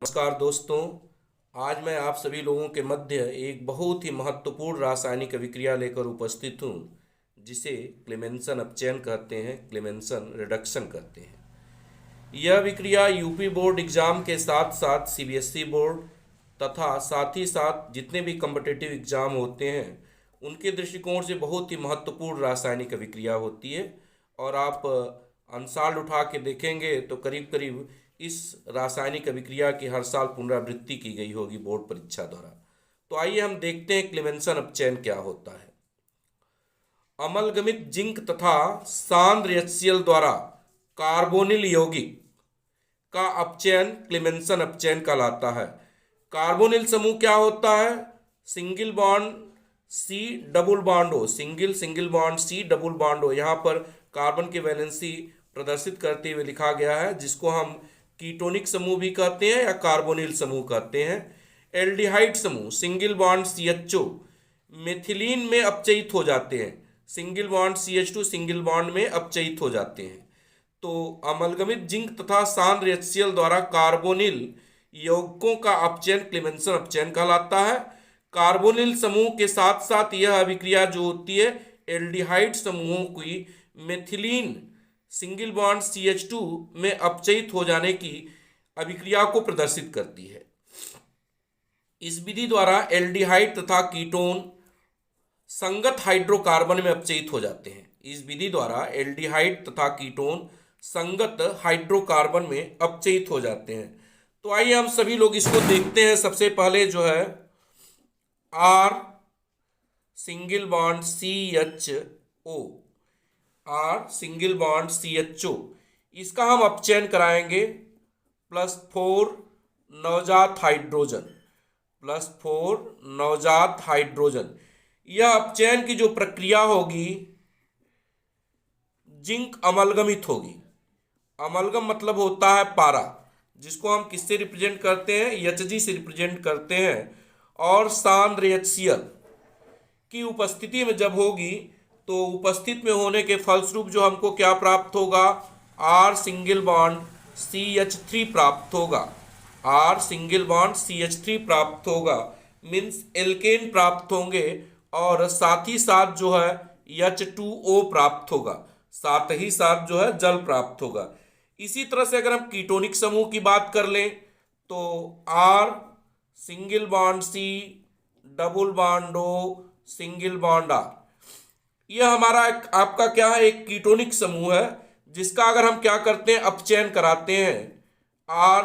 नमस्कार दोस्तों। आज मैं आप सभी लोगों के मध्य एक बहुत ही महत्वपूर्ण रासायनिक अभिक्रिया लेकर उपस्थित हूँ, जिसे क्लेमेंसन अपचयन कहते हैं, क्लेमेंसन रिडक्शन कहते हैं। यह अभिक्रिया यूपी बोर्ड एग्जाम के साथ साथ सीबीएसई बोर्ड तथा साथ ही साथ जितने भी कॉम्पिटिटिव एग्जाम होते हैं उनके दृष्टिकोण से बहुत ही महत्वपूर्ण रासायनिक अभिक्रिया होती है। और आप अंशाल उठा के देखेंगे तो करीब करीब इस रासायनिक अभिक्रिया की हर साल पुनरावृत्ति की गई होगी बोर्ड परीक्षा द्वारा। तो आइए हम देखते हैं क्लेमेंसन अपचयन क्या होता है। अमलगमित जिंक तथा सांद्र HCl द्वारा कार्बोनिल यौगिक का अपचयन क्लेमेंसन अपचयन कहलाता है। कार्बोनिल समूह क्या होता है? Single bond C double bond O, single bond C double bond O। यहाँ पर कार्बन की वैलेंसी प्रदर्शित करते हुए लिखा गया है, जिसको हम कीटोनिक समूह भी कहते हैं या कार्बोनिल समूह कहते हैं। एल्डिहाइड समूह सिंगल बॉन्ड CHO मेथिलीन में अपचयित हो जाते हैं। Single bond CH2 single bond में अपचयित हो जाते हैं। तो अमलगमित जिंक तथा सांद्र HCl द्वारा कार्बोनिल यौगिकों का अपचयन क्लेमेंसन अपचयन कहलाता है। कार्बोनिल समूह के साथ साथ यह अभिक्रिया जो होती है एल्डिहाइड समूहों की मेथिलीन सिंगल बॉन्ड CH2 में अपचयित हो जाने की अभिक्रिया को प्रदर्शित करती है। इस विधि द्वारा एल्डिहाइड तथा कीटोन संगत हाइड्रोकार्बन में अपचयित हो जाते हैं। इस विधि द्वारा एल्डिहाइड तथा कीटोन संगत हाइड्रोकार्बन में अपचयित हो जाते हैं। तो आइए हम सभी लोग इसको देखते हैं। सबसे पहले जो है R single bond CHO, R single bond CHO, इसका हम अपचयन कराएंगे +4 नवजात हाइड्रोजन, +4 नवजात हाइड्रोजन। यह अपचयन की जो प्रक्रिया होगी जिंक अमलगमित होगी। अमलगम मतलब होता है पारा, जिसको हम किससे रिप्रेजेंट करते हैं? Hg से रिप्रेजेंट करते हैं। और सांद्र HCl की उपस्थिति में जब होगी तो उपस्थित में होने के फलस्वरूप जो हमको क्या प्राप्त होगा? R सिंगल बॉन्ड CH3 प्राप्त होगा। R सिंगल बॉन्ड CH3 प्राप्त होगा, मीन्स एल्केन प्राप्त होंगे। और साथ ही साथ जो है H2O प्राप्त होगा, साथ ही साथ जो है जल प्राप्त होगा। इसी तरह से अगर हम कीटोनिक समूह की बात कर लें तो R single bond C double bond O single bond R, यह हमारा आपका क्या है? एक कीटोनिक समूह है, जिसका अगर हम क्या करते हैं? अपचयन कराते हैं। R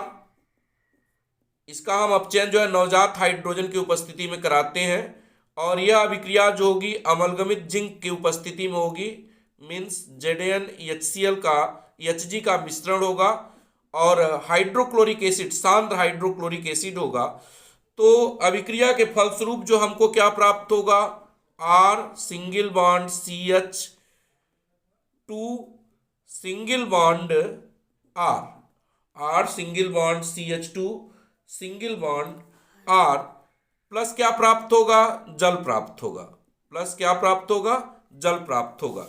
इसका हम अपचयन जो है नवजात हाइड्रोजन की उपस्थिति में कराते हैं। और यह अभिक्रिया जो होगी अमलगमित जिंक की उपस्थिति में होगी, मीन्स ZnHCl का Hg का मिश्रण होगा और हाइड्रोक्लोरिक एसिड सांद्र हाइड्रोक्लोरिक एसिड होगा। तो अभिक्रिया के फलस्वरूप जो हमको क्या प्राप्त होगा? R single bond CH2 single bond R, R single bond CH2 single bond R plus क्या प्राप्त होगा? जल प्राप्त होगा। प्लस क्या प्राप्त होगा? जल प्राप्त होगा।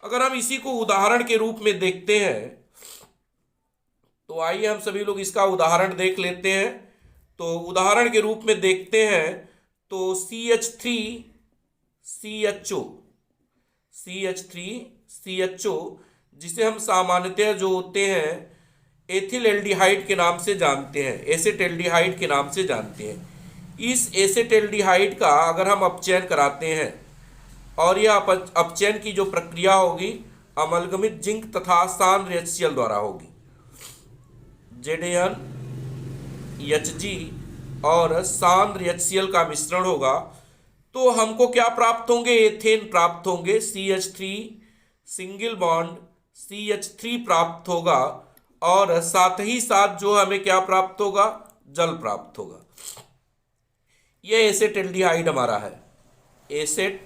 अगर हम इसी को उदाहरण के रूप में देखते हैं तो आइए हम सभी लोग इसका उदाहरण देख लेते हैं। तो उदाहरण के रूप में देखते हैं तो CH3CHO, जिसे हम सामान्यतः जो होते हैं एथिल एल्डिहाइड के नाम से जानते हैं, एसेट एल्डिहाइड के नाम से जानते हैं। इस एसेट एल्डिहाइड का अगर हम अपचयन कराते हैं और यह अपचयन की जो प्रक्रिया होगी अमलगमित जिंक तथा सांद्र HCl द्वारा होगी। ZnHg और सांद्र HCl का मिश्रण होगा तो हमको क्या प्राप्त होंगे? एथेन प्राप्त होंगे। CH3 सिंगल बॉन्ड CH3 प्राप्त होगा और साथ ही साथ जो हमें क्या प्राप्त होगा? जल प्राप्त होगा। यह एसेट एल्डिहाइड हमारा है, एसेट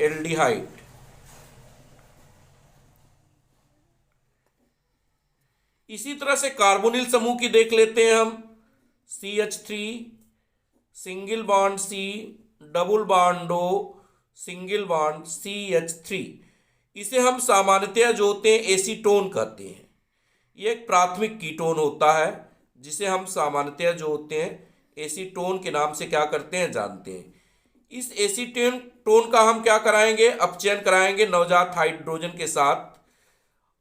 एल्डिहाइड। इसी तरह से कार्बोनिल समूह की देख लेते हैं हम। CH3 single bond C double bond O single bond CH3, इसे हम सामान्यतः जो होते हैं एसीटोन कहते हैं। ये एक प्राथमिक कीटोन होता है जिसे हम सामान्यतः जो होते हैं एसीटोन के नाम से क्या करते हैं, जानते हैं। इस एसीटोन का हम क्या कराएंगे, अपचयन कराएंगे नवजात हाइड्रोजन के साथ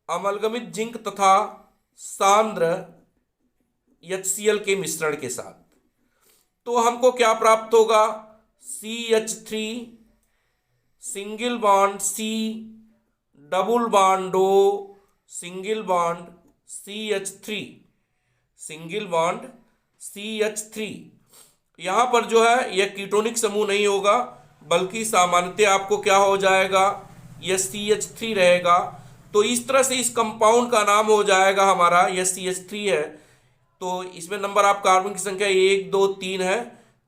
अमलगमित जिंक तथा सांद्र HCl के मिश्रण के साथ। तो हमको क्या प्राप्त होगा, CH3 single bond C double bond O single bond CH3 single bond CH3। यहाँ पर जो है यह कीटोनिक समूह नहीं होगा, बल्कि सामान्यतः आपको क्या हो जाएगा, यह CH3 रहेगा। तो इस तरह से इस कंपाउंड का नाम हो जाएगा हमारा, यह CH3 है। तो इसमें नंबर आप कार्बन की संख्या 1 2 3 है।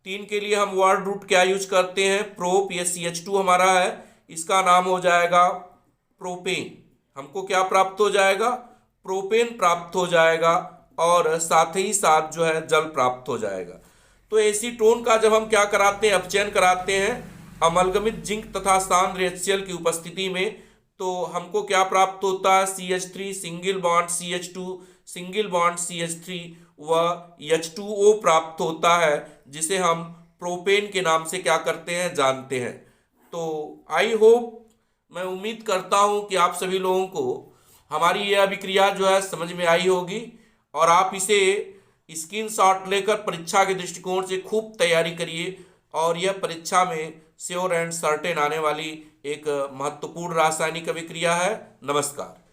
3 के लिए हम वर्ड रूट क्या यूज करते हैं, प्रोप। यह CH2 हमारा है, इसका नाम हो जाएगा प्रोपेन। हमको क्या प्राप्त हो जाएगा, प्रोपेन प्राप्त हो जाएगा, और साथ ही साथ जो है जल प्राप्त हो जाएगा। तो एसीटोन का जब हम क्या कराते हैं, अपचयन कराते हैं अमलगमित जिंक तथा सांद्र HCl की उपस्थिति में, तो हमको क्या प्राप्त होता है, CH3 single bond CH2 single bond CH3 व H2O प्राप्त होता है, जिसे हम प्रोपेन के नाम से क्या करते हैं, जानते हैं। तो आई होप, मैं उम्मीद करता हूं कि आप सभी लोगों को हमारी यह अभिक्रिया जो है समझ में आई होगी, और आप इसे स्क्रीनशॉट लेकर परीक्षा के दृष्टिकोण से खूब तैयारी करिए, और यह परीक्षा में श्योर एंड सर्टेन आने वाली एक महत्वपूर्ण रासायनिक अभिक्रिया है। नमस्कार।